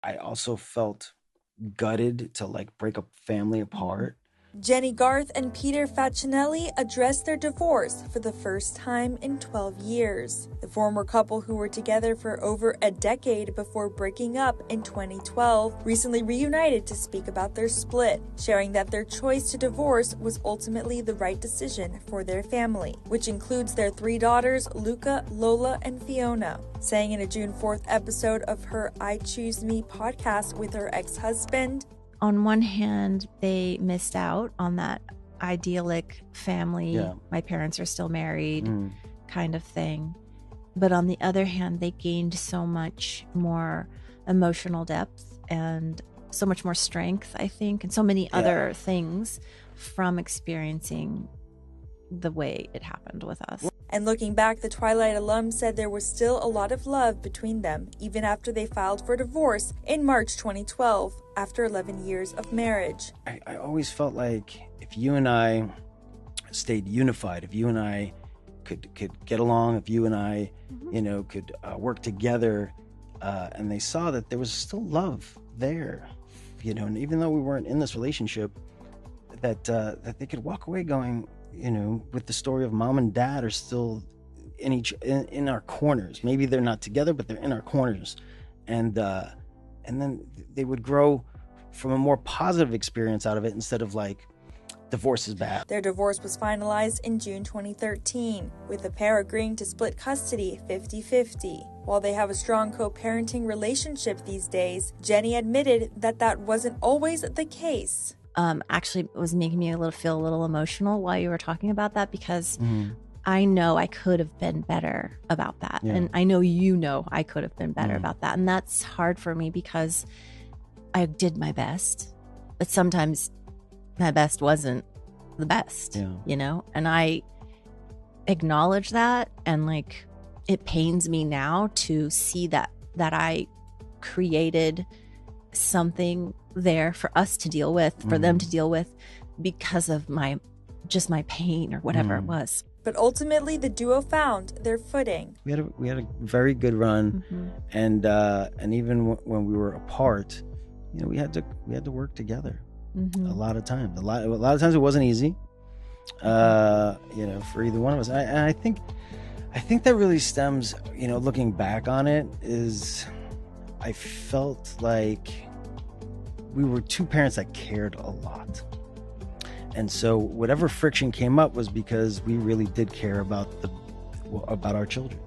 I also felt gutted to like break a family apart. Jennie Garth and Peter Facinelli addressed their divorce for the first time in 12 years. The former couple, who were together for over a decade before breaking up in 2012, recently reunited to speak about their split, sharing that their choice to divorce was ultimately the right decision for their family, which includes their 3 daughters, Luca, Lola, and Fiona. Saying in a June 4th episode of her I Choose Me podcast with her ex-husband, on one hand, they missed out on that idyllic family. Yeah. My parents are still married kind of thing. But on the other hand, they gained so much more emotional depth and so much more strength, I think, and so many other things from experiencing the way it happened with us. And looking back, the Twilight alum said there was still a lot of love between them, even after they filed for divorce in March 2012, after 11 years of marriage. I always felt like if you and I stayed unified, if you and I could get along, if you and I, could work together, and they saw that there was still love there, and even though we weren't in this relationship, that they could walk away going, with the story of mom and dad are still in our corners. Maybe they're not together, but they're in our corners, and then they would grow from a more positive experience out of it instead of like divorce is bad. Their divorce was finalized in June 2013, with the pair agreeing to split custody 50-50. While they have a strong co-parenting relationship these days, Jennie admitted that wasn't always the case. Actually, it was making me feel a little emotional while you were talking about that, because I know I could have been better about that. Yeah. And I know I could have been better about that. And that's hard for me because I did my best, but sometimes my best wasn't the best, and I acknowledge that. And like, it pains me now to see that I created something there for us to deal with, for them to deal with, because of my pain or whatever it was. But ultimately, the duo found their footing. We had a very good run, and even when we were apart, we had to work together a lot of times. A lot of times it wasn't easy, for either one of us. And I think that really stems, looking back on it, is I felt like we were 2 parents that cared a lot. And so whatever friction came up was because we really did care about our children.